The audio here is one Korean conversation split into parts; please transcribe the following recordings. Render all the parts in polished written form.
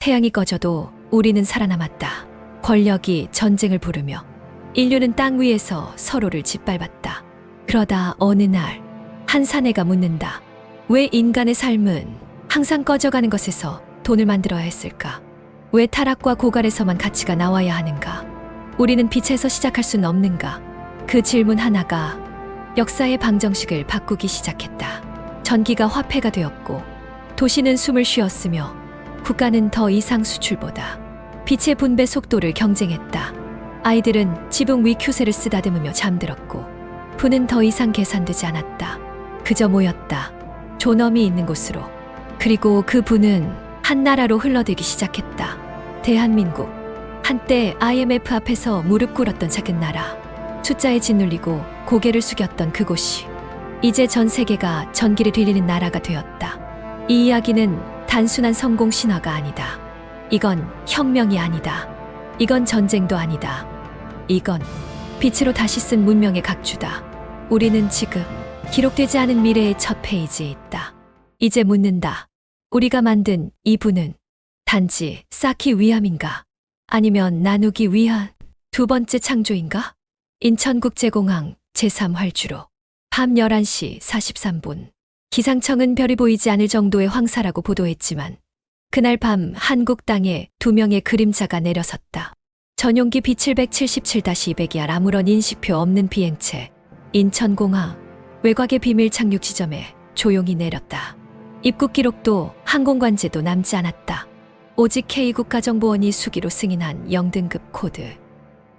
태양이 꺼져도 우리는 살아남았다. 권력이 전쟁을 부르며 인류는 땅 위에서 서로를 짓밟았다. 그러다 어느 날 한 사내가 묻는다. 왜 인간의 삶은 항상 꺼져가는 것에서 돈을 만들어야 했을까? 왜 타락과 고갈에서만 가치가 나와야 하는가? 우리는 빛에서 시작할 수는 없는가? 그 질문 하나가 역사의 방정식을 바꾸기 시작했다. 전기가 화폐가 되었고 도시는 숨을 쉬었으며 국가는 더 이상 수출보다 빛의 분배 속도를 경쟁했다. 아이들은 지붕 위 큐세를 쓰다듬으며 잠들었고 부는 더 이상 계산되지 않았다. 그저 모였다. 존엄이 있는 곳으로. 그리고 그 부는 한 나라로 흘러들기 시작했다. 대한민국. 한때 IMF 앞에서 무릎 꿇었던 작은 나라. 숫자에 짓눌리고 고개를 숙였던 그곳이 이제 전 세계가 전기를 빌리는 나라가 되었다. 이 이야기는 단순한 성공 신화가 아니다. 이건 혁명이 아니다. 이건 전쟁도 아니다. 이건 빛으로 다시 쓴 문명의 각주다. 우리는 지금 기록되지 않은 미래의 첫 페이지에 있다. 이제 묻는다. 우리가 만든 이 부는 단지 쌓기 위함인가? 아니면 나누기 위한 두 번째 창조인가? 인천국제공항 제3활주로 밤 11시 43분. 기상청은 별이 보이지 않을 정도의 황사라고 보도했지만 그날 밤 한국 땅에 2명의 그림자가 내려섰다. 전용기 B777-200이야 아무런 인식표 없는 비행체 인천공항 외곽의 비밀 착륙 지점에 조용히 내렸다. 입국 기록도 항공관제도 남지 않았다. 오직 K국가정보원이 수기로 승인한 0등급 코드.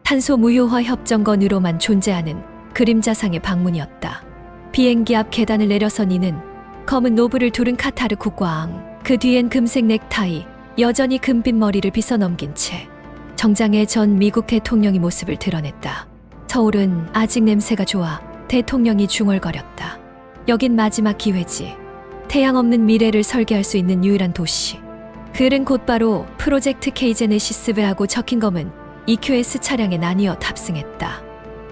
탄소 무효화 협정건으로만 존재하는 그림자상의 방문이었다. 비행기 앞 계단을 내려선 이는 검은 노브를 두른 카타르 국왕, 그 뒤엔 금색 넥타이, 여전히 금빛 머리를 빗어넘긴 채 정장의 전 미국 대통령이 모습을 드러냈다. 서울은 아직 냄새가 좋아 대통령이 중얼거렸다. 여긴 마지막 기회지. 태양 없는 미래를 설계할 수 있는 유일한 도시. 글은 곧바로 프로젝트 K제네시스베하고 적힌 검은 EQS 차량에 나뉘어 탑승했다.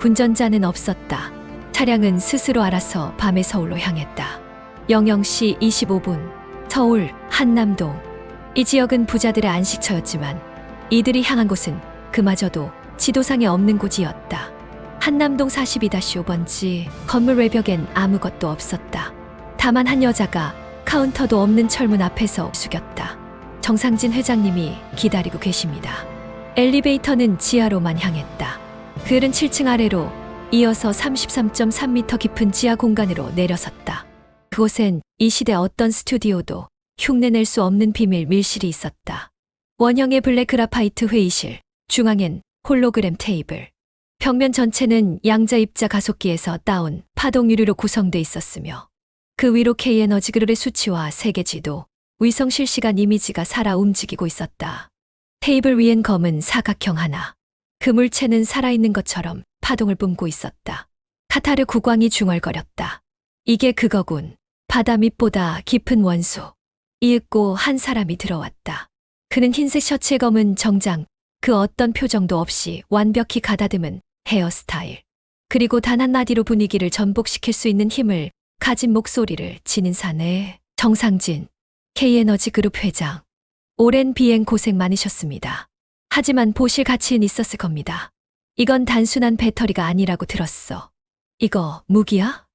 운전자는 없었다. 차량은 스스로 알아서 밤의 서울로 향했다. 00시 25분 서울 한남동. 이 지역은 부자들의 안식처였지만 이들이 향한 곳은 그마저도 지도상에 없는 곳이었다. 한남동 42-5번지 건물 외벽엔 아무것도 없었다. 다만 한 여자가 카운터도 없는 철문 앞에서 숙였다. 정상진 회장님이 기다리고 계십니다. 엘리베이터는 지하로만 향했다. 그는 7층 아래로 이어서 33.3m 깊은 지하 공간으로 내려섰다. 그곳엔 이 시대 어떤 스튜디오도 흉내낼 수 없는 비밀 밀실이 있었다. 원형의 블랙 그라파이트 회의실, 중앙엔 홀로그램 테이블. 벽면 전체는 양자 입자 가속기에서 따온 파동 유리로 구성돼 있었으며 그 위로 K에너지 그룹의 수치와 세계 지도, 위성 실시간 이미지가 살아 움직이고 있었다. 테이블 위엔 검은 사각형 하나. 그 물체는 살아있는 것처럼 파동을 뿜고 있었다. 카타르 국왕이 중얼거렸다. 이게 그거군. 바다 밑보다 깊은 원소. 이윽고 한 사람이 들어왔다. 그는 흰색 셔츠에 검은 정장, 그 어떤 표정도 없이 완벽히 가다듬은 헤어스타일. 그리고 단 한마디로 분위기를 전복시킬 수 있는 힘을 가진 목소리를 지닌 사내. 정상진, K에너지 그룹 회장. 오랜 비행 고생 많으셨습니다. 하지만 보실 가치는 있었을 겁니다. 이건 단순한 배터리가 아니라고 들었어. 이거 무기야?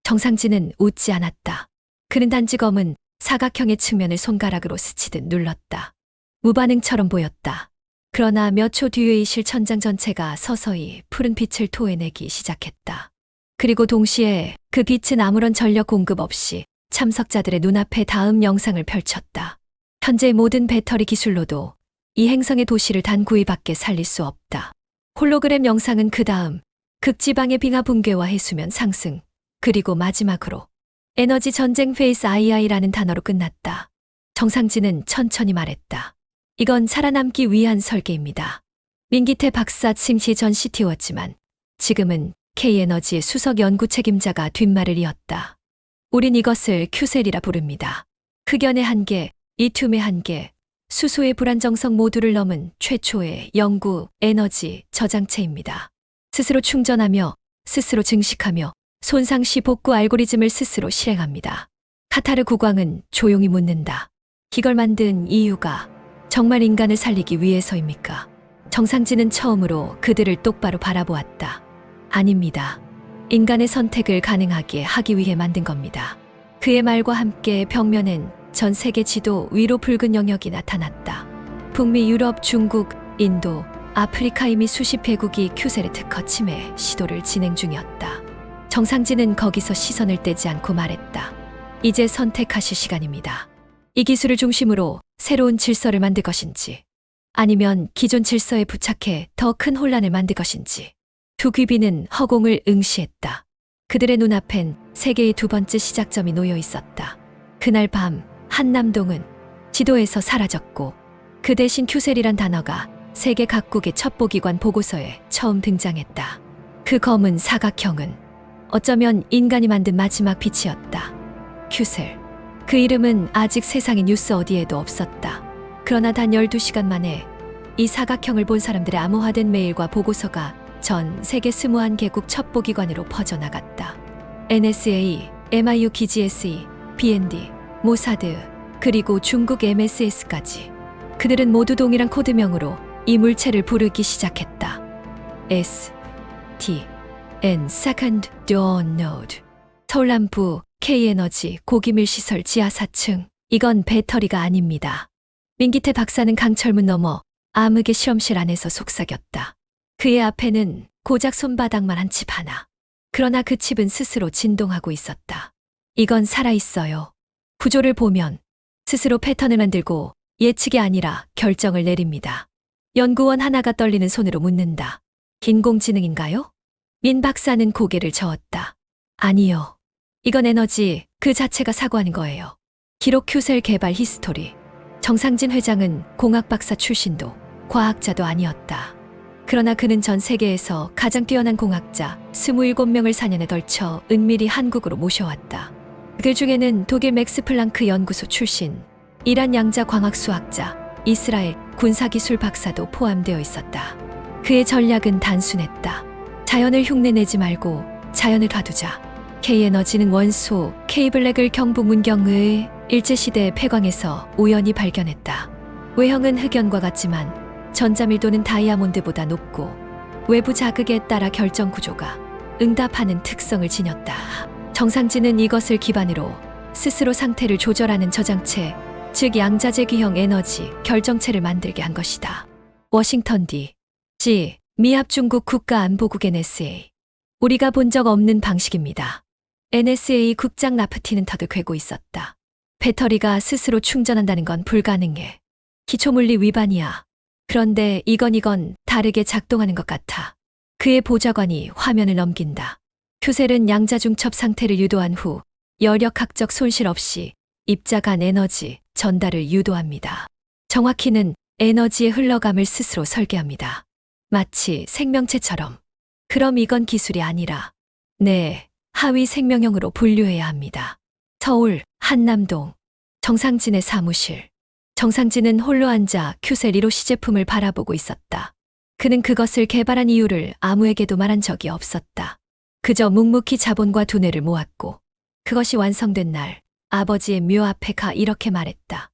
정상진은 웃지 않았다. 그는 단지 검은 사각형의 측면을 손가락으로 스치듯 눌렀다. 무반응처럼 보였다. 그러나 몇 초 뒤에 이 실 천장 전체가 서서히 푸른 빛을 토해내기 시작했다. 그리고 동시에 그 빛은 아무런 전력 공급 없이 참석자들의 눈앞에 다음 영상을 펼쳤다. 현재 모든 배터리 기술로도 이 행성의 도시를 단 9위밖에 살릴 수 없다. 홀로그램 영상은 그 다음 극지방의 빙하 붕괴와 해수면 상승, 그리고 마지막으로 에너지 전쟁 페이스 II라는 단어로 끝났다. 정상진은 천천히 말했다. 이건 살아남기 위한 설계입니다. 민기태 박사 칭시 전 CTO였지만 지금은 K에너지의 수석 연구 책임자가 뒷말을 이었다. 우린 이것을 큐셀이라 부릅니다. 흑연의 한계, 이툼의 한계, 수소의 불안정성 모두를 넘은 최초의 연구 에너지 저장체입니다. 스스로 충전하며 스스로 증식하며 손상 시 복구 알고리즘을 스스로 실행합니다. 카타르 국왕은 조용히 묻는다. 이걸 만든 이유가 정말 인간을 살리기 위해서입니까? 정상진은 처음으로 그들을 똑바로 바라보았다. 아닙니다. 인간의 선택을 가능하게 하기 위해 만든 겁니다. 그의 말과 함께 벽면엔 전 세계 지도 위로 붉은 영역이 나타났다. 북미, 유럽, 중국, 인도, 아프리카 이미 수십 회국이 큐셀의 특허 침해 시도를 진행 중이었다. 정상진은 거기서 시선을 떼지 않고 말했다. 이제 선택하실 시간입니다. 이 기술을 중심으로 새로운 질서를 만들 것인지, 아니면 기존 질서에 부착해 더 큰 혼란을 만들 것인지. 두 귀비는 허공을 응시했다. 그들의 눈앞엔 세계의 두 번째 시작점이 놓여 있었다. 그날 밤 한남동은 지도에서 사라졌고 그 대신 큐셀이란 단어가 세계 각국의 첩보기관 보고서에 처음 등장했다. 그 검은 사각형은 어쩌면 인간이 만든 마지막 빛이었다. 큐셀. 그 이름은 아직 세상의 뉴스 어디에도 없었다. 그러나 단 12시간 만에 이 사각형을 본 사람들의 암호화된 메일과 보고서가 전 세계 21개국 첩보기관으로 퍼져나갔다. NSA, MIU, KGSE, BND, 모사드, 그리고 중국 MSS까지. 그들은 모두 동일한 코드명으로 이 물체를 부르기 시작했다. S, T, N, Second Dawn Node. 서울남부 K에너지 고기밀시설 지하 4층. 이건 배터리가 아닙니다. 민기태 박사는 강철문 넘어 암흑의 실험실 안에서 속삭였다. 그의 앞에는 고작 손바닥만 한 칩 하나. 그러나 그 칩은 스스로 진동하고 있었다. 이건 살아있어요. 구조를 보면 스스로 패턴을 만들고 예측이 아니라 결정을 내립니다. 연구원 하나가 떨리는 손으로 묻는다. 인공지능인가요? 민 박사는 고개를 저었다. 아니요. 이건 에너지 그 자체가 사고하는 거예요. 기록 큐셀 개발 히스토리. 정상진 회장은 공학 박사 출신도 과학자도 아니었다. 그러나 그는 전 세계에서 가장 뛰어난 공학자 27명을 4년에 걸쳐 은밀히 한국으로 모셔왔다. 그 중에는 독일 맥스 플랑크 연구소 출신, 이란 양자 광학수학자, 이스라엘 군사기술 박사도 포함되어 있었다. 그의 전략은 단순했다. 자연을 흉내내지 말고 자연을 놔두자. K에너지는 원소 K블랙을 경북 문경의 일제시대 폐광에서 우연히 발견했다. 외형은 흑연과 같지만 전자밀도는 다이아몬드보다 높고 외부 자극에 따라 결정 구조가 응답하는 특성을 지녔다. 정상진은 이것을 기반으로 스스로 상태를 조절하는 저장체, 즉 양자재 귀형 에너지 결정체를 만들게 한 것이다. 워싱턴 D.C. 미합 중국 국가안보국 NSA. 우리가 본 적 없는 방식입니다. NSA 국장 라프티는 턱을 괴고 있었다. 배터리가 스스로 충전한다는 건 불가능해. 기초물리 위반이야. 그런데 이건 다르게 작동하는 것 같아. 그의 보좌관이 화면을 넘긴다. 큐셀은 양자중첩 상태를 유도한 후 여력학적 손실 없이 입자 간 에너지 전달을 유도합니다. 정확히는 에너지의 흘러감을 스스로 설계합니다. 마치 생명체처럼. 그럼 이건 기술이 아니라 네, 하위 생명형으로 분류해야 합니다. 서울 한남동 정상진의 사무실. 정상진은 홀로 앉아 큐셀 1호 시제품을 바라보고 있었다. 그는 그것을 개발한 이유를 아무에게도 말한 적이 없었다. 그저 묵묵히 자본과 두뇌를 모았고 그것이 완성된 날 아버지의 묘 앞에 가 이렇게 말했다.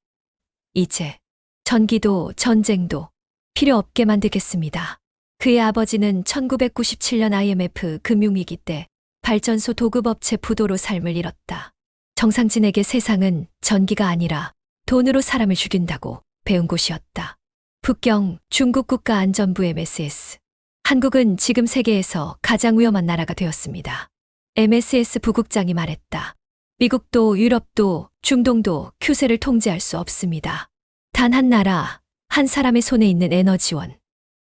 이제 전기도 전쟁도 필요 없게 만들겠습니다. 그의 아버지는 1997년 IMF 금융위기 때 발전소 도급업체 부도로 삶을 잃었다. 정상진에게 세상은 전기가 아니라 돈으로 사람을 죽인다고 배운 곳이었다. 북경 중국 국가안전부 MSS. 한국은 지금 세계에서 가장 위험한 나라가 되었습니다. MSS 부국장이 말했다. 미국도 유럽도 중동도 큐셀을 통제할 수 없습니다. 단 한 나라, 한 사람의 손에 있는 에너지원.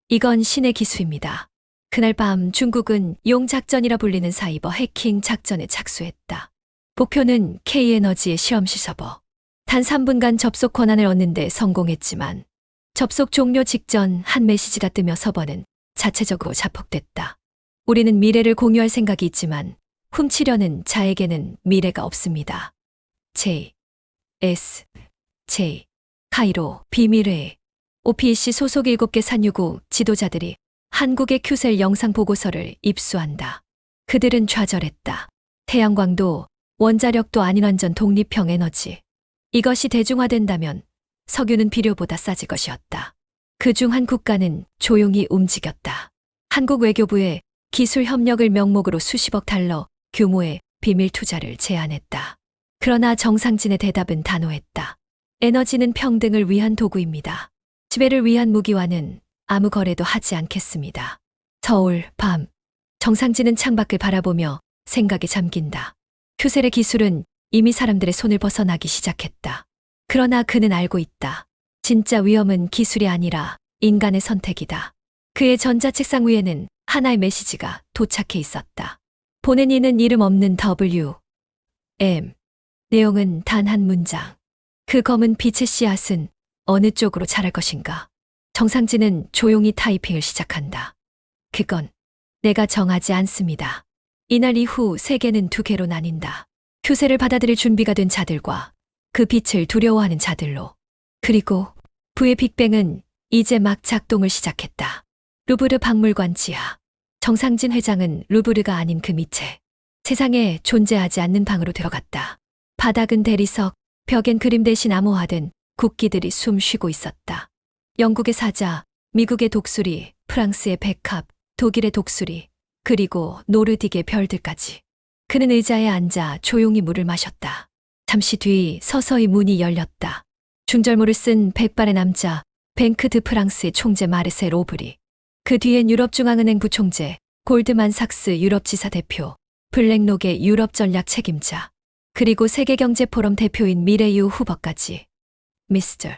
이건 신의 기술입니다. 그날 밤 중국은 용작전이라 불리는 사이버 해킹 작전에 착수했다. 목표는 K에너지의 실험실 서버. 단 3분간 접속 권한을 얻는 데 성공했지만 접속 종료 직전 한 메시지가 뜨며 서버는 자체적으로 자폭됐다. 우리는 미래를 공유할 생각이 있지만 훔치려는 자에게는 미래가 없습니다. J, S, J, 카이로, 비밀회, OPEC 소속 7개 산유국 지도자들이 한국의 큐셀 영상 보고서를 입수한다. 그들은 좌절했다. 태양광도 원자력도 아닌 완전 독립형 에너지. 이것이 대중화된다면 석유는 비료보다 싸질 것이었다. 그중 한 국가는 조용히 움직였다. 한국 외교부에 기술 협력을 명목으로 수십억 달러 규모의 비밀 투자를 제안했다. 그러나 정상진의 대답은 단호했다. 에너지는 평등을 위한 도구입니다. 지배를 위한 무기와는 아무 거래도 하지 않겠습니다. 서울, 밤. 정상진은 창밖을 바라보며 생각에 잠긴다. 큐셀의 기술은 이미 사람들의 손을 벗어나기 시작했다. 그러나 그는 알고 있다. 진짜 위험은 기술이 아니라 인간의 선택이다. 그의 전자책상 위에는 하나의 메시지가 도착해 있었다. 보낸 이는 이름 없는 W. M. 내용은 단 한 문장. 그 검은 빛의 씨앗은 어느 쪽으로 자랄 것인가? 정상진은 조용히 타이핑을 시작한다. 그건 내가 정하지 않습니다. 이날 이후 세계는 두 개로 나뉜다. 큐세를 받아들일 준비가 된 자들과 그 빛을 두려워하는 자들로. 그리고 부의 빅뱅은 이제 막 작동을 시작했다. 루브르 박물관 지하. 정상진 회장은 루브르가 아닌 그 밑에 세상에 존재하지 않는 방으로 들어갔다. 바닥은 대리석, 벽엔 그림 대신 암호화된 국기들이 숨 쉬고 있었다. 영국의 사자, 미국의 독수리, 프랑스의 백합, 독일의 독수리, 그리고 노르딕의 별들까지. 그는 의자에 앉아 조용히 물을 마셨다. 잠시 뒤 서서히 문이 열렸다. 중절모를 쓴 백발의 남자, 뱅크 드 프랑스의 총재 마르셀 오브리. 그 뒤엔 유럽중앙은행 부총재, 골드만삭스 유럽지사 대표, 블랙록의 유럽 전략 책임자, 그리고 세계경제포럼 대표인 미레유 후보까지. 미스터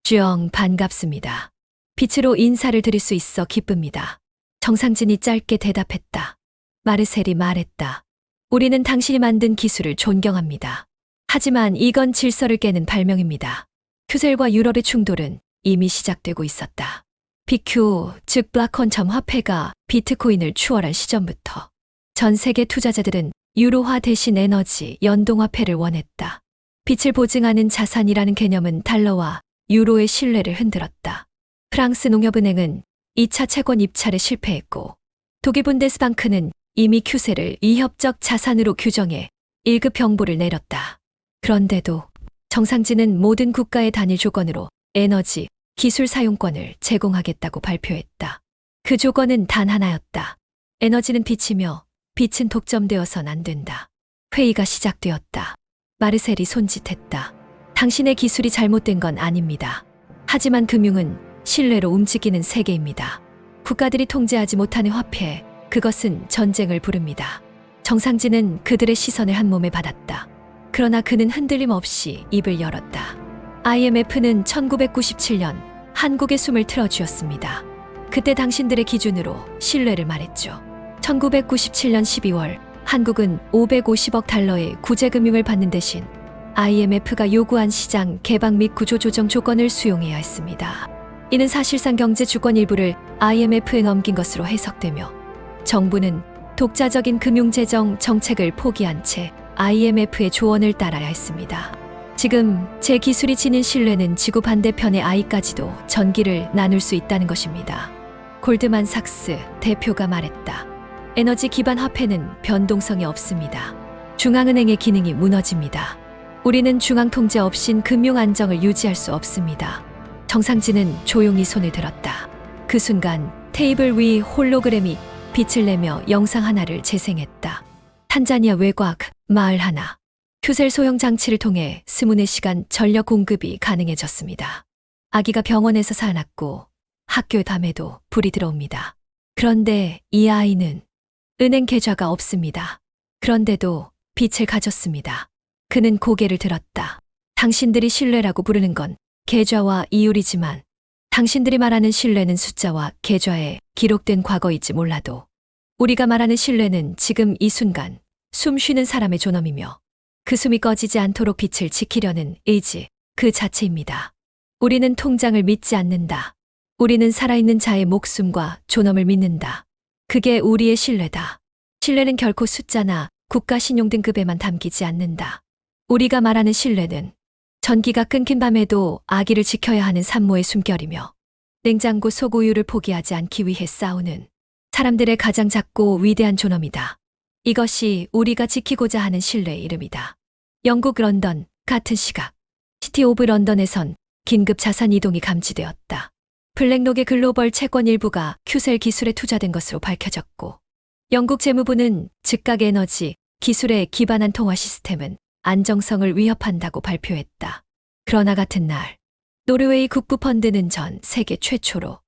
쥐엉 반갑습니다. 빛으로 인사를 드릴 수 있어 기쁩니다. 정상진이 짧게 대답했다. 마르셀이 말했다. 우리는 당신이 만든 기술을 존경합니다. 하지만 이건 질서를 깨는 발명입니다. 큐셀과 유럽의 충돌은 이미 시작되고 있었다. BQ, 즉 블락퀀텀 화폐가 비트코인을 추월한 시점부터 전 세계 투자자들은 유로화 대신 에너지, 연동화폐를 원했다. 빛을 보증하는 자산이라는 개념은 달러와 유로의 신뢰를 흔들었다. 프랑스 농협은행은 2차 채권 입찰에 실패했고 독일 분데스방크는 이미 큐세를 위협적 자산으로 규정해 1급 병보를 내렸다. 그런데도 정상진은 모든 국가의 단일 조건으로 에너지, 기술 사용권을 제공하겠다고 발표했다. 그 조건은 단 하나였다. 에너지는 빛이며 빛은 독점되어선 안 된다. 회의가 시작되었다. 마르셀이 손짓했다. 당신의 기술이 잘못된 건 아닙니다. 하지만 금융은 신뢰로 움직이는 세계입니다. 국가들이 통제하지 못하는 화폐, 그것은 전쟁을 부릅니다. 정상진은 그들의 시선을 한 몸에 받았다. 그러나 그는 흔들림 없이 입을 열었다. IMF는 1997년 한국의 숨을 틀어쥐었습니다. 그때 당신들의 기준으로 신뢰를 말했죠. 1997년 12월 한국은 550억 달러의 구제금융을 받는 대신 IMF가 요구한 시장 개방 및 구조 조정 조건을 수용해야 했습니다. 이는 사실상 경제 주권 일부를 IMF에 넘긴 것으로 해석되며 정부는 독자적인 금융재정 정책을 포기한 채 IMF의 조언을 따라야 했습니다. 지금 제 기술이 지닌 신뢰는 지구 반대편의 아이까지도 전기를 나눌 수 있다는 것입니다. 골드만삭스 대표가 말했다. 에너지 기반 화폐는 변동성이 없습니다. 중앙은행의 기능이 무너집니다. 우리는 중앙 통제 없인 금융 안정을 유지할 수 없습니다. 정상진은 조용히 손을 들었다. 그 순간 테이블 위 홀로그램이 빛을 내며 영상 하나를 재생했다. 탄자니아 외곽 마을 하나. 큐셀 소형 장치를 통해 24시간 전력 공급이 가능해졌습니다. 아기가 병원에서 살아났고 학교의 밤에도 불이 들어옵니다. 그런데 이 아이는 은행 계좌가 없습니다. 그런데도 빛을 가졌습니다. 그는 고개를 들었다. 당신들이 신뢰라고 부르는 건 계좌와 이율이지만 당신들이 말하는 신뢰는 숫자와 계좌에 기록된 과거이지 몰라도 우리가 말하는 신뢰는 지금 이 순간 숨 쉬는 사람의 존엄이며 그 숨이 꺼지지 않도록 빛을 지키려는 의지 그 자체입니다. 우리는 통장을 믿지 않는다. 우리는 살아있는 자의 목숨과 존엄을 믿는다. 그게 우리의 신뢰다. 신뢰는 결코 숫자나 국가 신용 등급에만 담기지 않는다. 우리가 말하는 신뢰는 전기가 끊긴 밤에도 아기를 지켜야 하는 산모의 숨결이며 냉장고 속 우유를 포기하지 않기 위해 싸우는 사람들의 가장 작고 위대한 존엄이다. 이것이 우리가 지키고자 하는 신뢰의 이름이다. 영국 런던 같은 시각. 시티 오브 런던에선 긴급 자산 이동이 감지되었다. 블랙록의 글로벌 채권 일부가 큐셀 기술에 투자된 것으로 밝혀졌고, 영국 재무부는 즉각 에너지 기술에 기반한 통화 시스템은 안정성을 위협한다고 발표했다. 그러나 같은 날, 노르웨이 국부펀드는 전 세계 최초로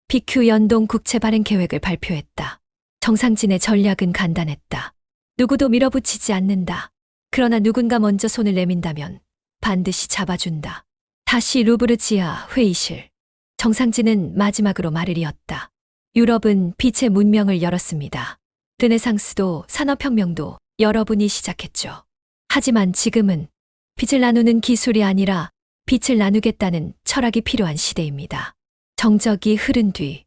BQ 연동 국채 발행 계획을 발표했다. 정상진의 전략은 간단했다. 누구도 밀어붙이지 않는다. 그러나 누군가 먼저 손을 내민다면 반드시 잡아준다. 다시 루브르 지하 회의실. 정상진은 마지막으로 말을 이었다. 유럽은 빛의 문명을 열었습니다. 르네상스도 산업혁명도 여러분이 시작했죠. 하지만 지금은 빛을 나누는 기술이 아니라 빛을 나누겠다는 철학이 필요한 시대입니다. 정적이 흐른 뒤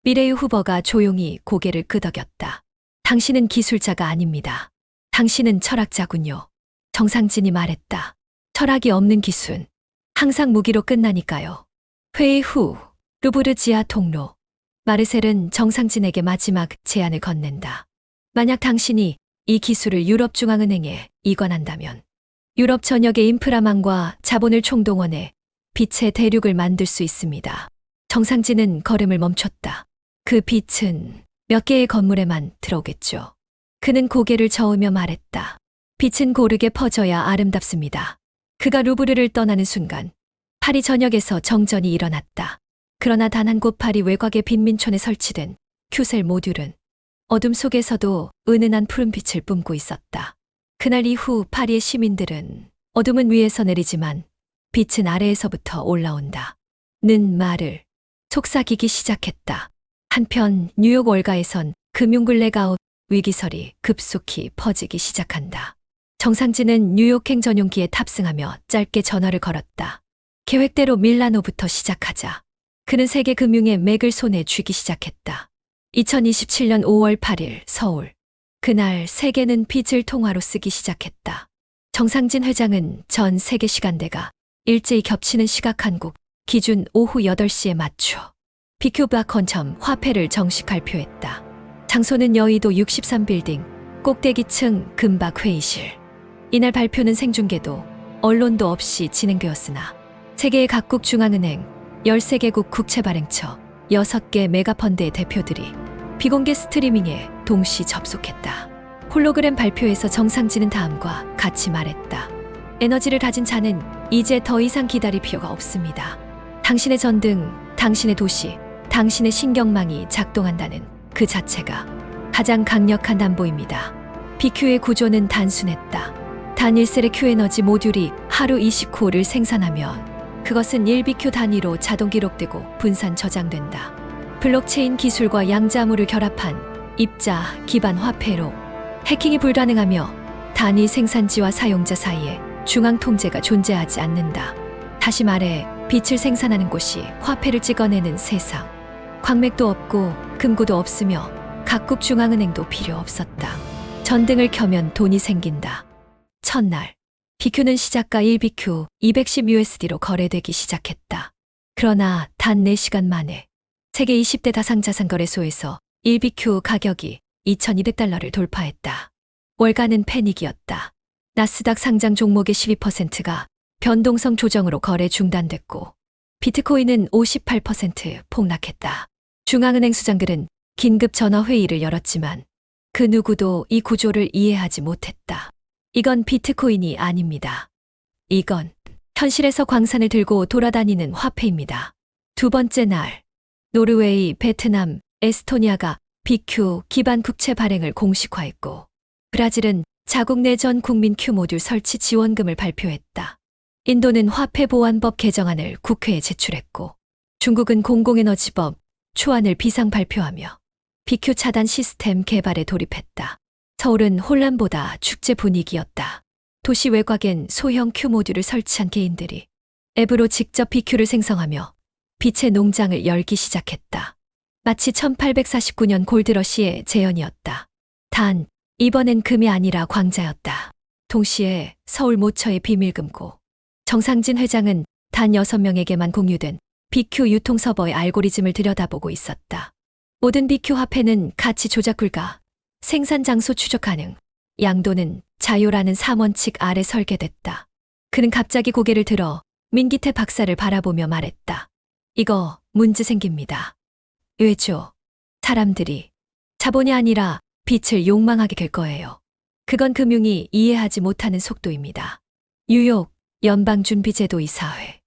미래의 후보가 조용히 고개를 끄덕였다. 당신은 기술자가 아닙니다. 당신은 철학자군요. 정상진이 말했다. 철학이 없는 기술은 항상 무기로 끝나니까요. 회의 후 루브르 지하 통로. 마르셀은 정상진에게 마지막 제안을 건넨다. 만약 당신이 이 기술을 유럽중앙은행에 이관한다면 유럽 전역의 인프라망과 자본을 총동원해 빛의 대륙을 만들 수 있습니다. 정상진은 걸음을 멈췄다. 그 빛은 몇 개의 건물에만 들어오겠죠. 그는 고개를 저으며 말했다. 빛은 고르게 퍼져야 아름답습니다. 그가 루브르를 떠나는 순간 파리 전역에서 정전이 일어났다. 그러나 단 한 곳 파리 외곽의 빈민촌에 설치된 큐셀 모듈은 어둠 속에서도 은은한 푸른 빛을 뿜고 있었다. 그날 이후 파리의 시민들은 어둠은 위에서 내리지만 빛은 아래에서부터 올라온다. 는 말을 속삭이기 시작했다. 한편 뉴욕 월가에선 금융 블랙아웃 위기설이 급속히 퍼지기 시작한다. 정상진은 뉴욕행 전용기에 탑승하며 짧게 전화를 걸었다. 계획대로 밀라노부터 시작하자. 그는 세계 금융의 맥을 손에 쥐기 시작했다. 2027년 5월 8일 서울. 그날 세계는 빛을 통화로 쓰기 시작했다. 정상진 회장은 전 세계 시간대가 일제히 겹치는 시각 한국 기준 오후 8시에 맞춰 BQ블랙.com 화폐를 정식 발표했다. 장소는 여의도 63빌딩 꼭대기층 금박 회의실. 이날 발표는 생중계도 언론도 없이 진행되었으나 세계의 각국 중앙은행 13개국 국채발행처 6개 메가펀드의 대표들이 비공개 스트리밍에 동시 접속했다. 홀로그램 발표에서 정상진은 다음과 같이 말했다. 에너지를 가진 자는 이제 더 이상 기다릴 필요가 없습니다. 당신의 전등, 당신의 도시, 당신의 신경망이 작동한다는 그 자체가 가장 강력한 담보입니다. BQ의 구조는 단순했다. 단 1셀의 Q에너지 모듈이 하루 29호를 생산하면 그것은 1BQ 단위로 자동 기록되고 분산 저장된다. 블록체인 기술과 양자물을 결합한 입자 기반 화폐로 해킹이 불가능하며 단위 생산지와 사용자 사이에 중앙 통제가 존재하지 않는다. 다시 말해 빛을 생산하는 곳이 화폐를 찍어내는 세상. 광맥도 없고 금고도 없으며 각국 중앙은행도 필요 없었다. 전등을 켜면 돈이 생긴다. 첫날 BQ는 시작가 1BQ 210USD로 거래되기 시작했다. 그러나 단 4시간 만에 세계 20대 다상자산거래소에서 1BQ 가격이 $2,200를 돌파했다. 월가는 패닉이었다. 나스닥 상장 종목의 12%가 변동성 조정으로 거래 중단됐고 비트코인은 58% 폭락했다. 중앙은행 수장들은 긴급 전화 회의를 열었지만 그 누구도 이 구조를 이해하지 못했다. 이건 비트코인이 아닙니다. 이건 현실에서 광산을 들고 돌아다니는 화폐입니다. 두 번째 날, 노르웨이, 베트남, 에스토니아가 BQ 기반 국채 발행을 공식화했고 브라질은 자국 내 전 국민 Q 모듈 설치 지원금을 발표했다. 인도는 화폐 보안법 개정안을 국회에 제출했고 중국은 공공에너지법 초안을 비상 발표하며 BQ 차단 시스템 개발에 돌입했다. 서울은 혼란보다 축제 분위기였다. 도시 외곽엔 소형 Q 모듈을 설치한 개인들이 앱으로 직접 BQ를 생성하며 빛의 농장을 열기 시작했다. 마치 1849년 골드러시의 재현이었다. 단, 이번엔 금이 아니라 광자였다. 동시에 서울 모처의 비밀금고. 정상진 회장은 단 6명에게만 공유된 BQ 유통 서버의 알고리즘을 들여다보고 있었다. 모든 BQ 화폐는 가치 조작 불가, 생산 장소 추적 가능, 양도는 자유라는 3원칙 아래 설계됐다. 그는 갑자기 고개를 들어 민기태 박사를 바라보며 말했다. 이거 문제 생깁니다. 왜죠? 사람들이 자본이 아니라 빛을 욕망하게 될 거예요. 그건 금융이 이해하지 못하는 속도입니다. 뉴욕 연방준비제도 이사회.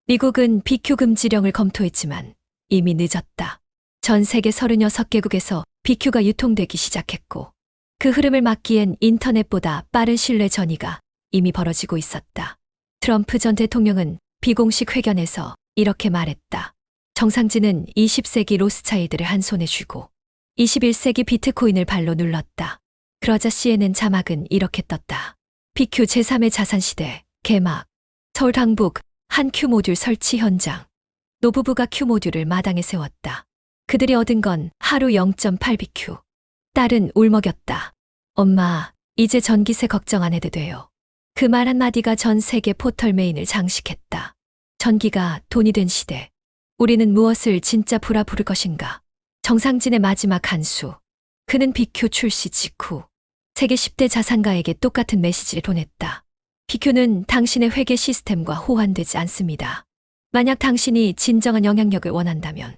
미국은 BQ 금지령을 검토했지만 이미 늦었다. 전 세계 36개국에서 BQ가 유통되기 시작했고 그 흐름을 막기엔 인터넷보다 빠른 신뢰 전이가 이미 벌어지고 있었다. 트럼프 전 대통령은 비공식 회견에서 이렇게 말했다. 정상진은 20세기 로스차일드를 한 손에 쥐고 21세기 비트코인을 발로 눌렀다. 그러자 CNN 자막은 이렇게 떴다. BQ 제3의 자산시대 개막. 서울 당북 한 Q모듈 설치 현장. 노부부가 Q모듈을 마당에 세웠다. 그들이 얻은 건 하루 0.8BQ. 딸은 울먹였다. 엄마, 이제 전기세 걱정 안 해도 돼요. 그 말 한마디가 전 세계 포털 메인을 장식했다. 전기가 돈이 된 시대. 우리는 무엇을 진짜 부를 것인가? 정상진의 마지막 한 수. 그는 BQ 출시 직후 세계 10대 자산가에게 똑같은 메시지를 보냈다. BQ는 당신의 회계 시스템과 호환되지 않습니다. 만약 당신이 진정한 영향력을 원한다면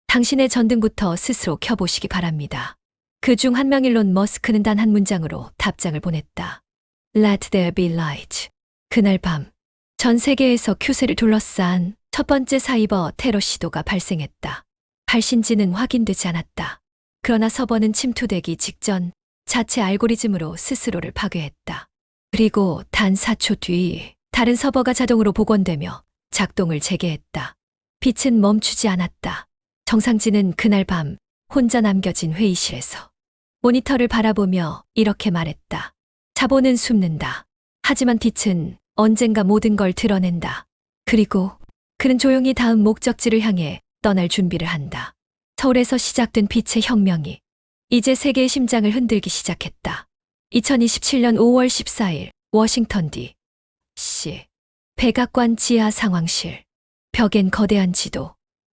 당신의 전등부터 스스로 켜보시기 바랍니다. 그중 한 명 일론 머스크는 단 한 문장으로 답장을 보냈다. Let there be light. 그날 밤 전 세계에서 Q세를 둘러싼 첫 번째 사이버 테러 시도가 발생했다. 발신지는 확인되지 않았다. 그러나 서버는 침투되기 직전 자체 알고리즘으로 스스로를 파괴했다. 그리고 단 4초 뒤 다른 서버가 자동으로 복원되며 작동을 재개했다. 빛은 멈추지 않았다. 정상진은 그날 밤 혼자 남겨진 회의실에서 모니터를 바라보며 이렇게 말했다. 자본은 숨는다. 하지만 빛은 언젠가 모든 걸 드러낸다. 그리고 그는 조용히 다음 목적지를 향해 떠날 준비를 한다. 서울에서 시작된 빛의 혁명이 이제 세계의 심장을 흔들기 시작했다. 2027년 5월 14일 워싱턴 D.C. 백악관 지하 상황실. 벽엔 거대한 지도.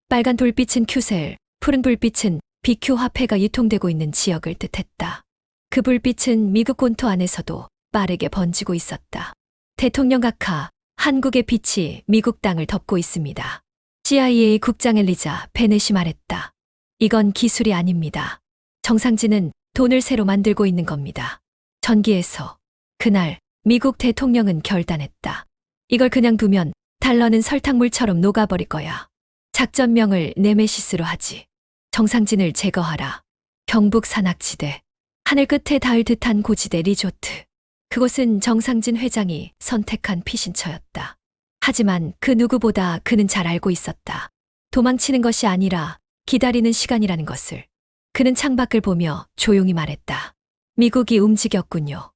빨간 돌빛은 Q셀, 푸른 불빛은 BQ 화폐가 유통되고 있는 지역을 뜻했다. 그 불빛은 미국 본토 안에서도 빠르게 번지고 있었다. 대통령 각하, 한국의 빛이 미국 땅을 덮고 있습니다. CIA 국장 엘리자 베넷이 말했다. 이건 기술이 아닙니다. 정상진은 돈을 새로 만들고 있는 겁니다. 전기에서. 그날 미국 대통령은 결단했다. 이걸 그냥 두면 달러는 설탕물처럼 녹아버릴 거야. 작전명을 네메시스로 하지. 정상진을 제거하라. 경북 산악지대. 하늘 끝에 닿을 듯한 고지대 리조트. 그곳은 정상진 회장이 선택한 피신처였다. 하지만 그 누구보다 그는 잘 알고 있었다. 도망치는 것이 아니라 기다리는 시간이라는 것을. 그는 창밖을 보며 조용히 말했다. 미국이 움직였군요.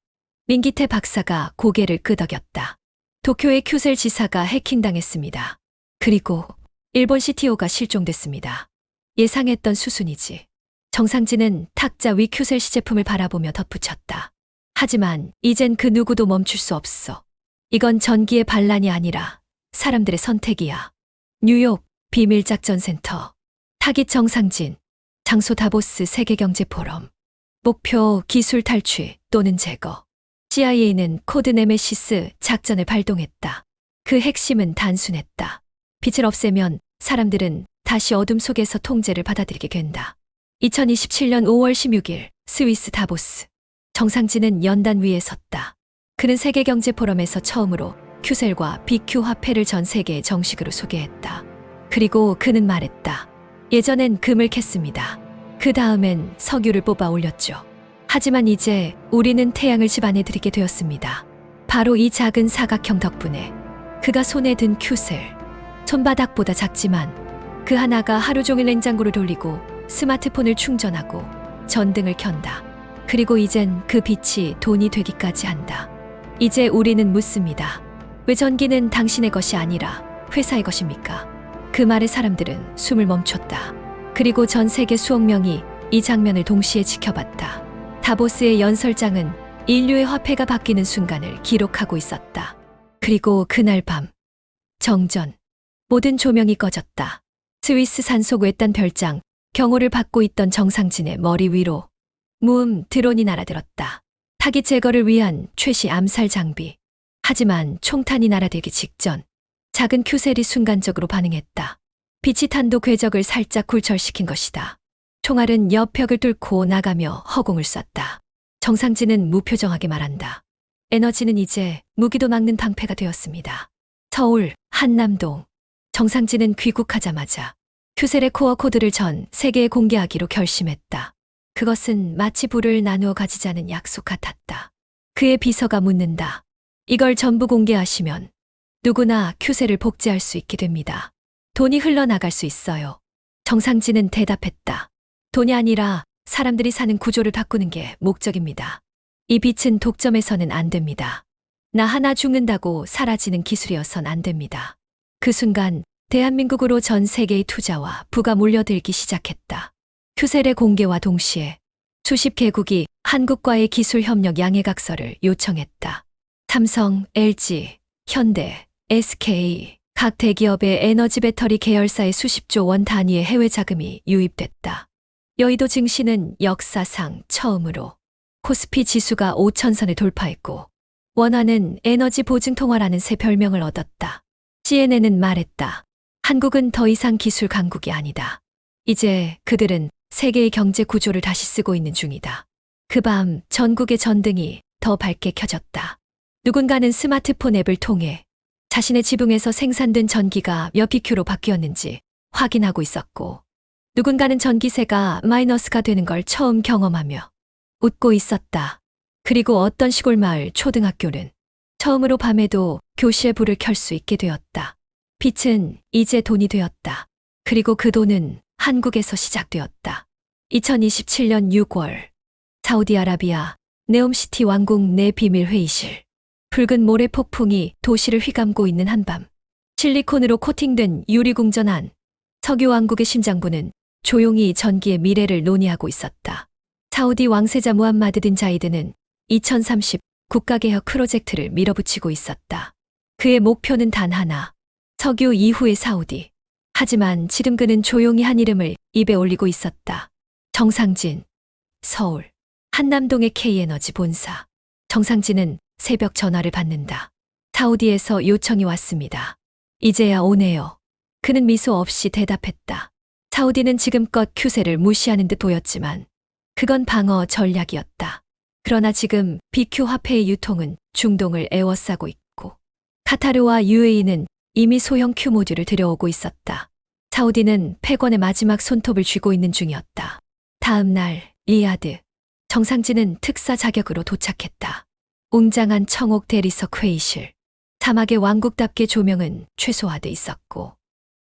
민기태 박사가 고개를 끄덕였다. 도쿄의 큐셀 지사가 해킹당했습니다. 그리고 일본 CTO가 실종됐습니다. 예상했던 수순이지. 정상진은 탁자 위 큐셀 시제품을 바라보며 덧붙였다. 하지만 이젠 그 누구도 멈출 수 없어. 이건 전기의 반란이 아니라 사람들의 선택이야. 뉴욕 비밀작전센터. 타깃 정상진. 장소 다보스 세계경제포럼. 목표 기술 탈취 또는 제거. CIA는 코드 네메시스 작전을 발동했다. 그 핵심은 단순했다. 빛을 없애면 사람들은 다시 어둠 속에서 통제를 받아들이게 된다. 2027년 5월 16일 스위스 다보스. 정상진은 연단 위에 섰다. 그는 세계경제포럼에서 처음으로 큐셀과 BQ 화폐를 전 세계에 정식으로 소개했다. 그리고 그는 말했다. 예전엔 금을 캤습니다. 그 다음엔 석유를 뽑아 올렸죠. 하지만 이제 우리는 태양을 집안에 들이게 되었습니다. 바로 이 작은 사각형 덕분에. 그가 손에 든 큐셀. 손바닥보다 작지만 그 하나가 하루 종일 냉장고를 돌리고 스마트폰을 충전하고 전등을 켠다. 그리고 이젠 그 빛이 돈이 되기까지 한다. 이제 우리는 묻습니다. 왜 전기는 당신의 것이 아니라 회사의 것입니까? 그 말에 사람들은 숨을 멈췄다. 그리고 전 세계 수억 명이 이 장면을 동시에 지켜봤다. 다보스의 연설장은 인류의 화폐가 바뀌는 순간을 기록하고 있었다. 그리고 그날 밤 정전. 모든 조명이 꺼졌다. 스위스 산속 외딴 별장 경호를 받고 있던 정상진의 머리 위로 드론이 날아들었다. 타깃 제거를 위한 최신 암살 장비. 하지만 총탄이 날아들기 직전 작은 큐셀이 순간적으로 반응했다. 빛이 탄도 궤적을 살짝 굴절시킨 것이다. 총알은 옆 벽을 뚫고 나가며 허공을 쐈다. 정상진은 무표정하게 말한다. 에너지는 이제 무기도 막는 방패가 되었습니다. 서울, 한남동. 정상진은 귀국하자마자 큐셀의 코어 코드를 전 세계에 공개하기로 결심했다. 그것은 마치 불을 나누어 가지자는 약속 같았다. 그의 비서가 묻는다. 이걸 전부 공개하시면 누구나 큐셀을 복제할 수 있게 됩니다. 돈이 흘러나갈 수 있어요. 정상진은 대답했다. 돈이 아니라 사람들이 사는 구조를 바꾸는 게 목적입니다. 이 빛은 독점해서는 안 됩니다. 나 하나 죽는다고 사라지는 기술이어선 안 됩니다. 그 순간 대한민국으로 전 세계의 투자와 부가 몰려들기 시작했다. 큐셀의 공개와 동시에 수십 개국이 한국과의 기술 협력 양해각서를 요청했다. 삼성, LG, 현대, SK, 각 대기업의 에너지 배터리 계열사의 수십조 원 단위의 해외 자금이 유입됐다. 여의도 증시는 역사상 처음으로 코스피 지수가 5,000선을 돌파했고 원화는 에너지 보증 통화라는 새 별명을 얻었다. CNN은 말했다. 한국은 더 이상 기술 강국이 아니다. 이제 그들은 세계의 경제 구조를 다시 쓰고 있는 중이다. 그 밤 전국의 전등이 더 밝게 켜졌다. 누군가는 스마트폰 앱을 통해 자신의 지붕에서 생산된 전기가 몇 BQ로 바뀌었는지 확인하고 있었고 누군가는 전기세가 마이너스가 되는 걸 처음 경험하며 웃고 있었다. 그리고 어떤 시골 마을 초등학교는 처음으로 밤에도 교실의 불을 켤 수 있게 되었다. 빛은 이제 돈이 되었다. 그리고 그 돈은 한국에서 시작되었다. 2027년 6월 사우디아라비아 네옴시티 왕국 내 비밀 회의실. 붉은 모래 폭풍이 도시를 휘감고 있는 한밤. 실리콘으로 코팅된 유리궁전 안 석유 왕국의 심장부는 조용히 전기의 미래를 논의하고 있었다. 사우디 왕세자 무함마드 빈 자이드는 2030 국가개혁 프로젝트를 밀어붙이고 있었다. 그의 목표는 단 하나. 석유 이후의 사우디. 하지만 지금 그는 조용히 한 이름을 입에 올리고 있었다. 정상진. 서울. 한남동의 K에너지 본사. 정상진은 새벽 전화를 받는다. 사우디에서 요청이 왔습니다. 이제야 오네요. 그는 미소 없이 대답했다. 사우디는 지금껏 큐셀을 무시하는 듯 보였지만 그건 방어 전략이었다. 그러나 지금 BQ 화폐의 유통은 중동을 에워싸고 있고 카타르와 UAE는 이미 소형 Q 모듈을 들여오고 있었다. 사우디는 패권의 마지막 손톱을 쥐고 있는 중이었다. 다음 날 리야드. 정상진은 특사 자격으로 도착했다. 웅장한 청옥 대리석 회의실. 사막의 왕국답게 조명은 최소화돼 있었고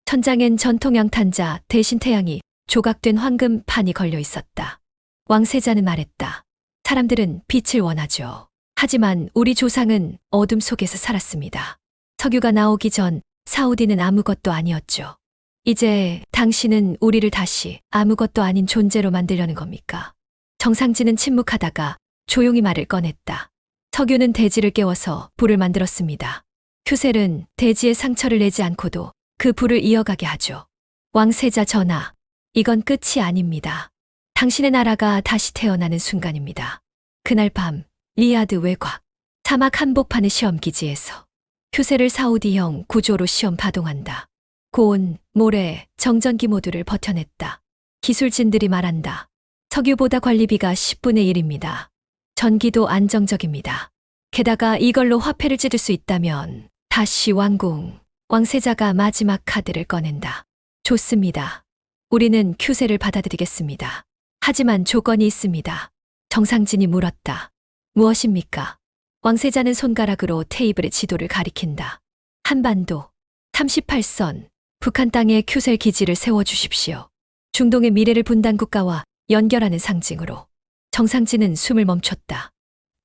천장엔 전통 양탄자 대신 태양이 조각된 황금 판이 걸려 있었다. 왕세자는 말했다. 사람들은 빛을 원하죠. 하지만 우리 조상은 어둠 속에서 살았습니다. 석유가 나오기 전 사우디는 아무것도 아니었죠. 이제 당신은 우리를 다시 아무것도 아닌 존재로 만들려는 겁니까? 정상진은 침묵하다가 조용히 말을 꺼냈다. 석유는 대지를 깨워서 불을 만들었습니다. 큐셀은 대지에 상처를 내지 않고도 그 불을 이어가게 하죠. 왕세자 전하, 이건 끝이 아닙니다. 당신의 나라가 다시 태어나는 순간입니다. 그날 밤 리야드 외곽 사막 한복판의 시험기지에서 큐셀을 사우디형 구조로 시험 파동한다. 고온, 모래, 정전기 모두를 버텨냈다. 기술진들이 말한다. 석유보다 관리비가 10분의 1입니다. 전기도 안정적입니다. 게다가 이걸로 화폐를 찢을 수 있다면 다시 왕궁. 왕세자가 마지막 카드를 꺼낸다. 좋습니다. 우리는 큐셀을 받아들이겠습니다. 하지만 조건이 있습니다. 정상진이 물었다. 무엇입니까? 왕세자는 손가락으로 테이블의 지도를 가리킨다. 한반도 38선 북한 땅에 큐셀 기지를 세워주십시오. 중동의 미래를 분단 국가와 연결하는 상징으로. 정상진은 숨을 멈췄다.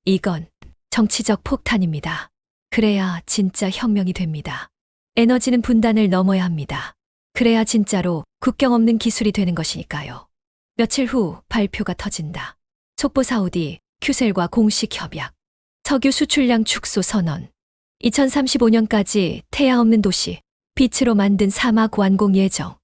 이건 정치적 폭탄입니다. 그래야 진짜 혁명이 됩니다. 에너지는 분단을 넘어야 합니다. 그래야 진짜로 국경 없는 기술이 되는 것이니까요. 며칠 후 발표가 터진다. 속보 사우디, 큐셀과 공식 협약. 석유 수출량 축소 선언. 2035년까지 태양 없는 도시, 빛으로 만든 사막 완공 예정.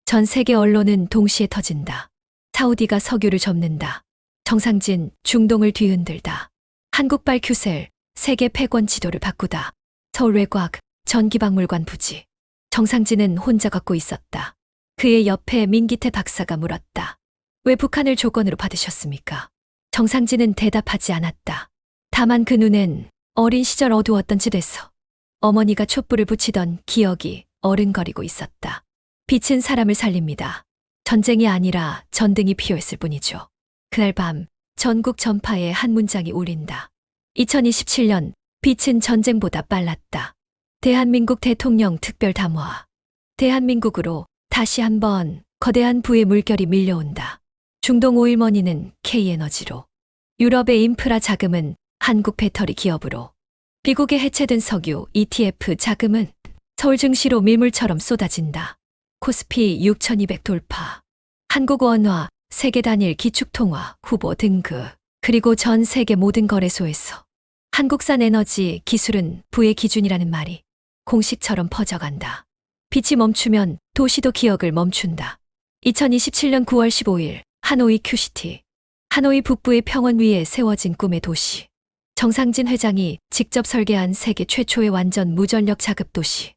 전 세계 언론은 동시에 터진다. 사우디가 석유를 접는다. 정상진, 중동을 뒤흔들다. 한국발 큐셀, 세계 패권 지도를 바꾸다. 서울 외곽, 전기박물관 부지. 정상진은 혼자 걷고 있었다. 그의 옆에 민기태 박사가 물었다. 왜 북한을 조건으로 받으셨습니까? 정상진은 대답하지 않았다. 다만 그 눈엔 어린 시절 어두웠던 집에서 어머니가 촛불을 붙이던 기억이 어른거리고 있었다. 빛은 사람을 살립니다. 전쟁이 아니라 전등이 필요했을 뿐이죠. 그날 밤 전국 전파에 한 문장이 울린다. 2027년 빛은 전쟁보다 빨랐다. 대한민국 대통령 특별담화. 대한민국으로 다시 한번 거대한 부의 물결이 밀려온다. 중동 오일머니는 K에너지로, 유럽의 인프라 자금은 한국 배터리 기업으로, 미국의 해체된 석유 ETF 자금은 서울 증시로 밀물처럼 쏟아진다. 코스피 6200 돌파, 한국 원화 세계 단일 기축통화 후보 등극, 그리고 전 세계 모든 거래소에서 한국산 에너지 기술은 부의 기준이라는 말이 공식처럼 퍼져간다. 빛이 멈추면 도시도 기억을 멈춘다. 2027년 9월 15일 하노이 큐시티. 하노이 북부의 평원 위에 세워진 꿈의 도시. 정상진 회장이 직접 설계한 세계 최초의 완전 무전력 자급 도시.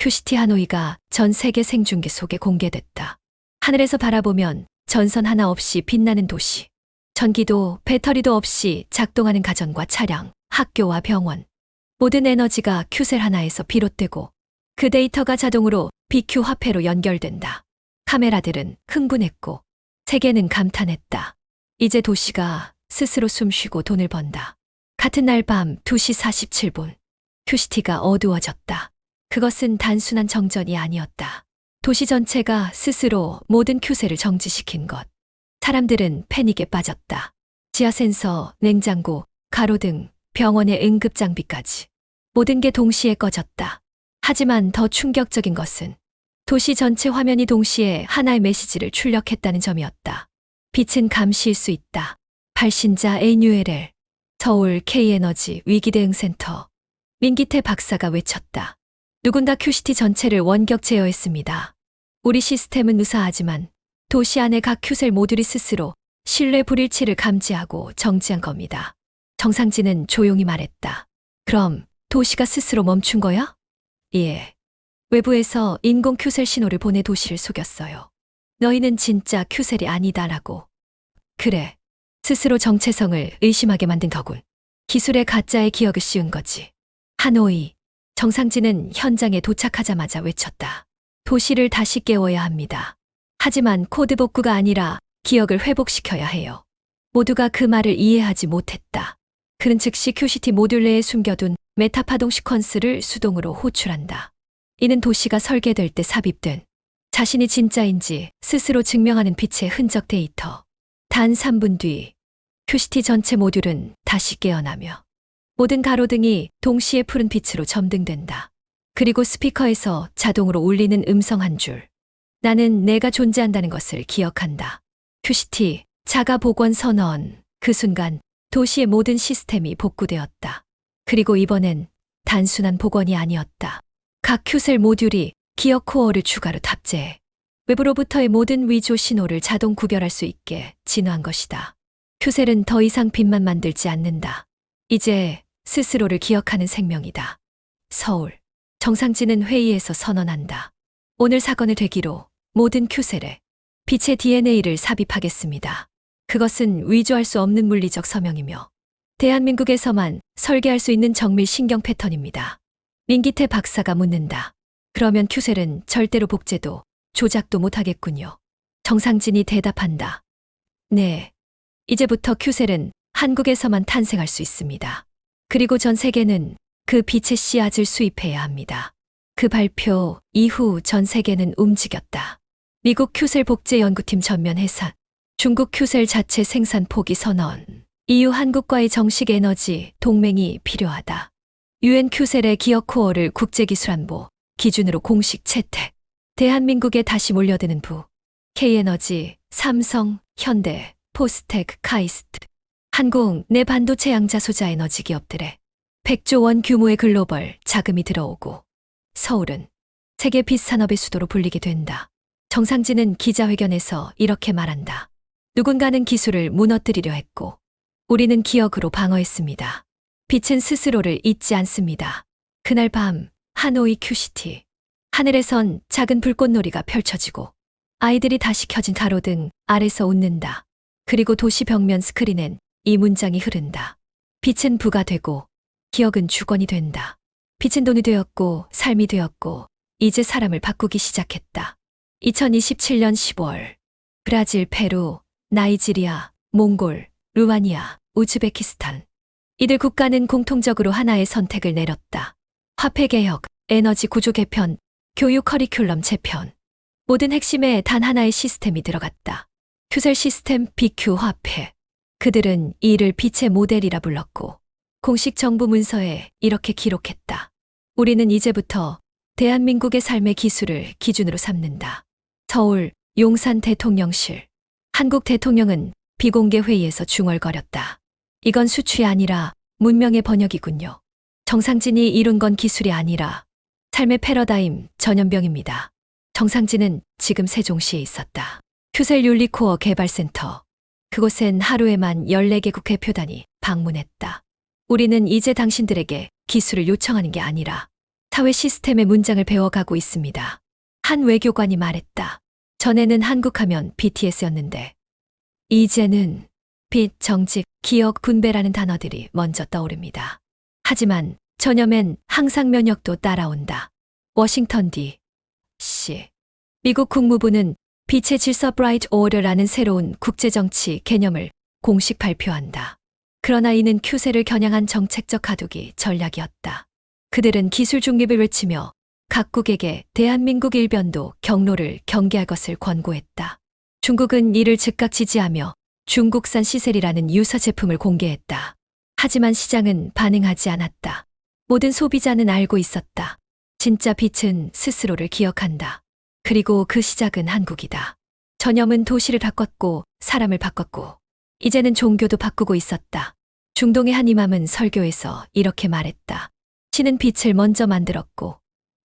큐시티 하노이가 전 세계 생중계 속에 공개됐다. 하늘에서 바라보면 전선 하나 없이 빛나는 도시. 전기도 배터리도 없이 작동하는 가전과 차량, 학교와 병원. 모든 에너지가 큐셀 하나에서 비롯되고 그 데이터가 자동으로 BQ 화폐로 연결된다. 카메라들은 흥분했고 세계는 감탄했다. 이제 도시가 스스로 숨쉬고 돈을 번다. 같은 날 밤 2시 47분. 큐시티가 어두워졌다. 그것은 단순한 정전이 아니었다. 도시 전체가 스스로 모든 큐셀을 정지시킨 것. 사람들은 패닉에 빠졌다. 지하 센서, 냉장고, 가로등, 병원의 응급 장비까지. 모든 게 동시에 꺼졌다. 하지만 더 충격적인 것은 도시 전체 화면이 동시에 하나의 메시지를 출력했다는 점이었다. 빛은 감시일 수 있다. 발신자 NULL, 서울 K에너지 위기대응센터. 민기태 박사가 외쳤다. 누군 다 큐시티 전체를 원격 제어했습니다. 우리 시스템은 무사하지만 도시 안의 각 큐셀 모듈이 스스로 신뢰 불일치를 감지하고 정지한 겁니다. 정상진은 조용히 말했다. 그럼 도시가 스스로 멈춘 거야? 예. 외부에서 인공 큐셀 신호를 보내 도시를 속였어요. 너희는 진짜 큐셀이 아니다라고. 그래. 스스로 정체성을 의심하게 만든 거군. 기술의 가짜의 기억을 씌운 거지. 하노이. 정상진은 현장에 도착하자마자 외쳤다. 도시를 다시 깨워야 합니다. 하지만 코드 복구가 아니라 기억을 회복시켜야 해요. 모두가 그 말을 이해하지 못했다. 그는 즉시 큐시티 모듈 내에 숨겨둔 메타 파동 시퀀스를 수동으로 호출한다. 이는 도시가 설계될 때 삽입된 자신이 진짜인지 스스로 증명하는 빛의 흔적 데이터. 단 3분 뒤 큐시티 전체 모듈은 다시 깨어나며 모든 가로등이 동시에 푸른 빛으로 점등된다. 그리고 스피커에서 자동으로 울리는 음성 한 줄. 나는 내가 존재한다는 것을 기억한다. 큐시티 자가 복원 선언. 그 순간 도시의 모든 시스템이 복구되었다. 그리고 이번엔 단순한 복원이 아니었다. 각 큐셀 모듈이 기억 코어를 추가로 탑재해 외부로부터의 모든 위조 신호를 자동 구별할 수 있게 진화한 것이다. 큐셀은 더 이상 빛만 만들지 않는다. 이제 스스로를 기억하는 생명이다. 서울. 정상진은 회의에서 선언한다. 오늘 사건을 계기로 모든 큐셀에 빛의 DNA를 삽입하겠습니다. 그것은 위조할 수 없는 물리적 서명이며 대한민국에서만 설계할 수 있는 정밀 신경 패턴입니다. 민기태 박사가 묻는다. 그러면 큐셀은 절대로 복제도, 조작도 못하겠군요. 정상진이 대답한다. 네. 이제부터 큐셀은 한국에서만 탄생할 수 있습니다. 그리고 전 세계는 그 빛의 씨앗을 수입해야 합니다. 그 발표 이후 전 세계는 움직였다. 미국 큐셀 복제 연구팀 전면 해산, 중국 큐셀 자체 생산 포기 선언, EU 한국과의 정식 에너지 동맹이 필요하다. UN 큐셀의 기억 코어를 국제기술안보 기준으로 공식 채택. 대한민국에 다시 몰려드는 부. K에너지, 삼성, 현대, 포스텍, 카이스트. 한국 내 반도체 양자 소자 에너지 기업들의 100조 원 규모의 글로벌 자금이 들어오고 서울은 세계 빛 산업의 수도로 불리게 된다. 정상진은 기자회견에서 이렇게 말한다. 누군가는 기술을 무너뜨리려 했고 우리는 기억으로 방어했습니다. 빛은 스스로를 잊지 않습니다. 그날 밤 하노이 큐시티. 하늘에선 작은 불꽃놀이가 펼쳐지고 아이들이 다시 켜진 가로등 아래서 웃는다. 그리고 도시 벽면 스크린엔 이 문장이 흐른다. 빛은 부가 되고 기억은 주권이 된다. 빛은 돈이 되었고 삶이 되었고 이제 사람을 바꾸기 시작했다. 2027년 10월 브라질, 페루, 나이지리아, 몽골, 루마니아, 우즈베키스탄. 이들 국가는 공통적으로 하나의 선택을 내렸다. 화폐개혁, 에너지 구조 개편, 교육 커리큘럼 재편. 모든 핵심에 단 하나의 시스템이 들어갔다. 큐셀 시스템 BQ 화폐. 그들은 이를 빛의 모델이라 불렀고 공식 정부 문서에 이렇게 기록했다. 우리는 이제부터 대한민국의 삶의 기술을 기준으로 삼는다. 서울, 용산 대통령실. 한국 대통령은 비공개 회의에서 중얼거렸다. 이건 수출이 아니라 문명의 번역이군요. 정상진이 이룬 건 기술이 아니라 삶의 패러다임 전염병입니다. 정상진은 지금 세종시에 있었다. 큐셀 율리코어 개발센터. 그곳엔 하루에만 14개 국회표단이 방문했다. 우리는 이제 당신들에게 기술을 요청하는 게 아니라 사회 시스템의 문장을 배워가고 있습니다. 한 외교관이 말했다. 전에는 한국하면 BTS였는데 이제는 빛, 정직, 기억, 분배라는 단어들이 먼저 떠오릅니다. 하지만 전염엔 항상 면역도 따라온다. 워싱턴 D.C. 미국 국무부는 빛의 질서 브라이트 오더라는 새로운 국제정치 개념을 공식 발표한다. 그러나 이는 큐셀을 겨냥한 정책적 가두기 전략이었다. 그들은 기술 중립을 외치며 각국에게 대한민국 일변도 경로를 경계할 것을 권고했다. 중국은 이를 즉각 지지하며 중국산 시셀이라는 유사 제품을 공개했다. 하지만 시장은 반응하지 않았다. 모든 소비자는 알고 있었다. 진짜 빛은 스스로를 기억한다. 그리고 그 시작은 한국이다. 전염은 도시를 바꿨고 사람을 바꿨고 이제는 종교도 바꾸고 있었다. 중동의 한 이맘은 설교에서 이렇게 말했다. 신은 빛을 먼저 만들었고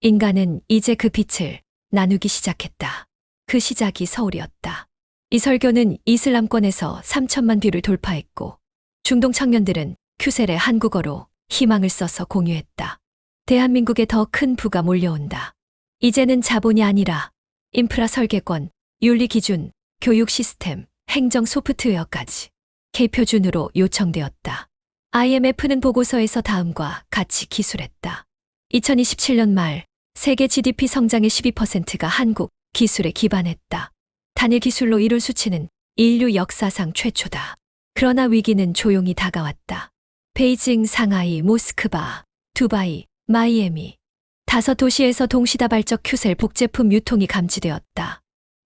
인간은 이제 그 빛을 나누기 시작했다. 그 시작이 서울이었다. 이 설교는 이슬람권에서 3천만 뷰를 돌파했고 중동 청년들은 큐셀의 한국어로 희망을 써서 공유했다. 대한민국에 더 큰 부가 몰려온다. 이제는 자본이 아니라 인프라 설계권, 윤리 기준, 교육 시스템, 행정 소프트웨어까지 K표준으로 요청되었다. IMF는 보고서에서 다음과 같이 기술했다. 2027년 말 세계 GDP 성장의 12%가 한국 기술에 기반했다. 단일 기술로 이룰 수치는 인류 역사상 최초다. 그러나 위기는 조용히 다가왔다. 베이징, 상하이, 모스크바, 두바이, 마이애미. 5도시에서 동시다발적 큐셀 복제품 유통이 감지되었다.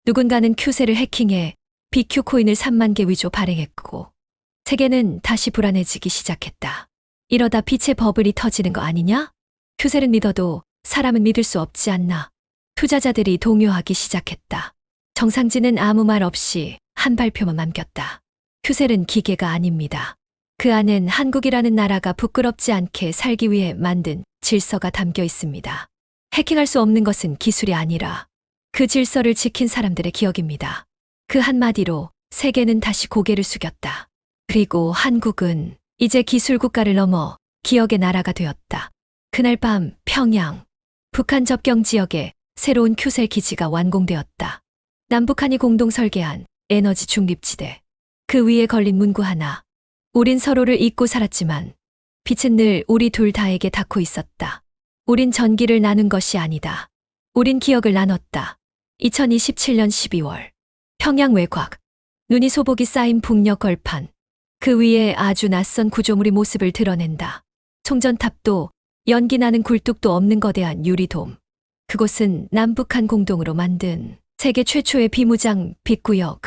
누군가는 큐셀을 해킹해 BQ 코인을 3만 개 위조 발행했고 세계는 다시 불안해지기 시작했다. 이러다 빛의 버블이 터지는 거 아니냐? 큐셀은 믿어도 사람은 믿을 수 없지 않나. 투자자들이 동요하기 시작했다. 정상진은 아무 말 없이 한 발표만 남겼다. 큐셀은 기계가 아닙니다. 그 안엔 한국이라는 나라가 부끄럽지 않게 살기 위해 만든 질서가 담겨 있습니다. 해킹할 수 없는 것은 기술이 아니라 그 질서를 지킨 사람들의 기억입니다. 그 한마디로 세계는 다시 고개를 숙였다. 그리고 한국은 이제 기술 국가를 넘어 기억의 나라가 되었다. 그날 밤 평양, 북한 접경 지역에 새로운 큐셀 기지가 완공되었다. 남북한이 공동 설계한 에너지 중립지대. 그 위에 걸린 문구 하나. 우린 서로를 잊고 살았지만 빛은 늘 우리 둘 다에게 닿고 있었다. 우린 전기를 나눈 것이 아니다. 우린 기억을 나눴다. 2027년 12월 평양 외곽. 눈이 소복이 쌓인 북녘 걸판. 그 위에 아주 낯선 구조물이 모습을 드러낸다. 송전탑도 연기 나는 굴뚝도 없는 거대한 유리돔. 그곳은 남북한 공동으로 만든 세계 최초의 비무장 빛구역.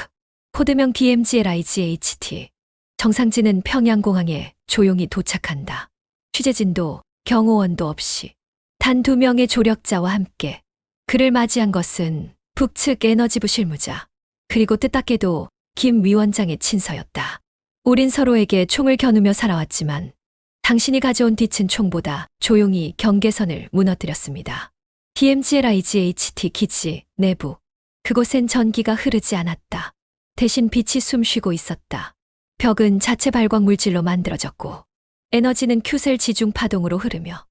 코드명 DMZLIGHT. 정상진은 평양공항에 조용히 도착한다. 취재진도 경호원도 없이 단 2명의 조력자와 함께 그를 맞이한 것은 북측 에너지부 실무자 그리고 뜻밖에도 김 위원장의 친서였다. 우린 서로에게 총을 겨누며 살아왔지만 당신이 가져온 빛은 총보다 조용히 경계선을 무너뜨렸습니다. DMZLIGHT 기지 내부. 그곳엔 전기가 흐르지 않았다. 대신 빛이 숨쉬고 있었다. 벽은 자체 발광 물질로 만들어졌고 에너지는 큐셀 지중 파동으로 흐르며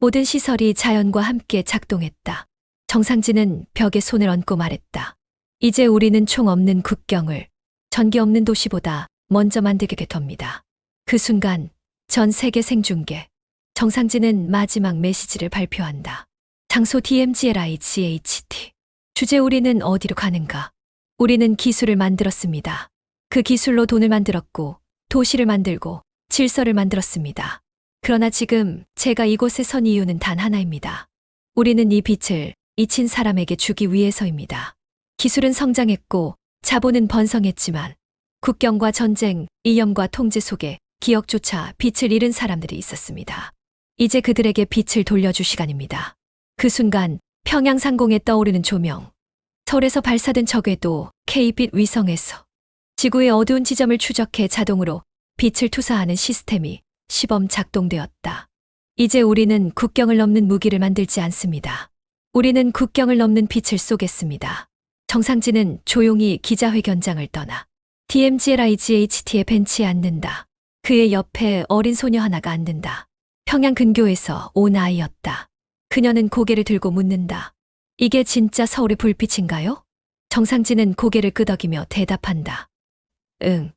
모든 시설이 자연과 함께 작동했다. 정상진은 벽에 손을 얹고 말했다. 이제 우리는 총 없는 국경을 전기 없는 도시보다 먼저 만들게 될 겁니다. 그 순간 전 세계 생중계 정상진은 마지막 메시지를 발표한다. 장소 DMZLIGHT. 주제 우리는 어디로 가는가? 우리는 기술을 만들었습니다. 그 기술로 돈을 만들었고 도시를 만들고 질서를 만들었습니다. 그러나 지금 제가 이곳에 선 이유는 단 하나입니다. 우리는 이 빛을 잊힌 사람에게 주기 위해서입니다. 기술은 성장했고 자본은 번성했지만 국경과 전쟁, 이념과 통제 속에 기억조차 빛을 잃은 사람들이 있었습니다. 이제 그들에게 빛을 돌려줄 시간입니다. 그 순간 평양 상공에 떠오르는 조명, 서울에서 발사된 적외도 K빛 위성에서 지구의 어두운 지점을 추적해 자동으로 빛을 투사하는 시스템이 시범 작동되었다. 이제 우리는 국경을 넘는 무기를 만들지 않습니다. 우리는 국경을 넘는 빛을 쏘겠습니다. 정상진은 조용히 기자회견장을 떠나 DMZLIGHT의 벤치에 앉는다. 그의 옆에 어린 소녀 하나가 앉는다. 평양 근교에서 온 아이였다. 그녀는 고개를 들고 묻는다. 이게 진짜 서울의 불빛인가요? 정상진은 고개를 끄덕이며 대답한다. 응.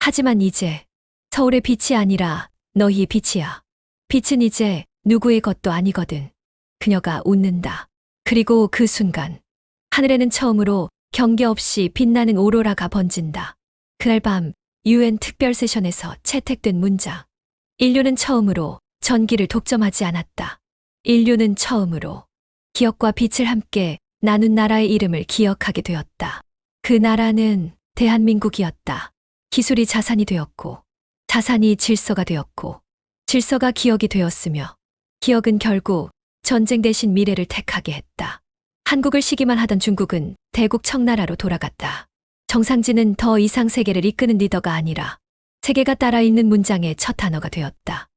하지만 이제 서울의 빛이 아니라 너희의 빛이야. 빛은 이제 누구의 것도 아니거든. 그녀가 웃는다. 그리고 그 순간 하늘에는 처음으로 경계 없이 빛나는 오로라가 번진다. 그날 밤 UN 특별 세션에서 채택된 문장. 인류는 처음으로 전기를 독점하지 않았다. 인류는 처음으로 기억과 빛을 함께 나눈 나라의 이름을 기억하게 되었다. 그 나라는 대한민국이었다. 기술이 자산이 되었고, 자산이 질서가 되었고, 질서가 기억이 되었으며, 기억은 결국 전쟁 대신 미래를 택하게 했다. 한국을 시기만 하던 중국은 대국 청나라로 돌아갔다. 정상진은 더 이상 세계를 이끄는 리더가 아니라 세계가 따라 있는 문장의 첫 단어가 되었다.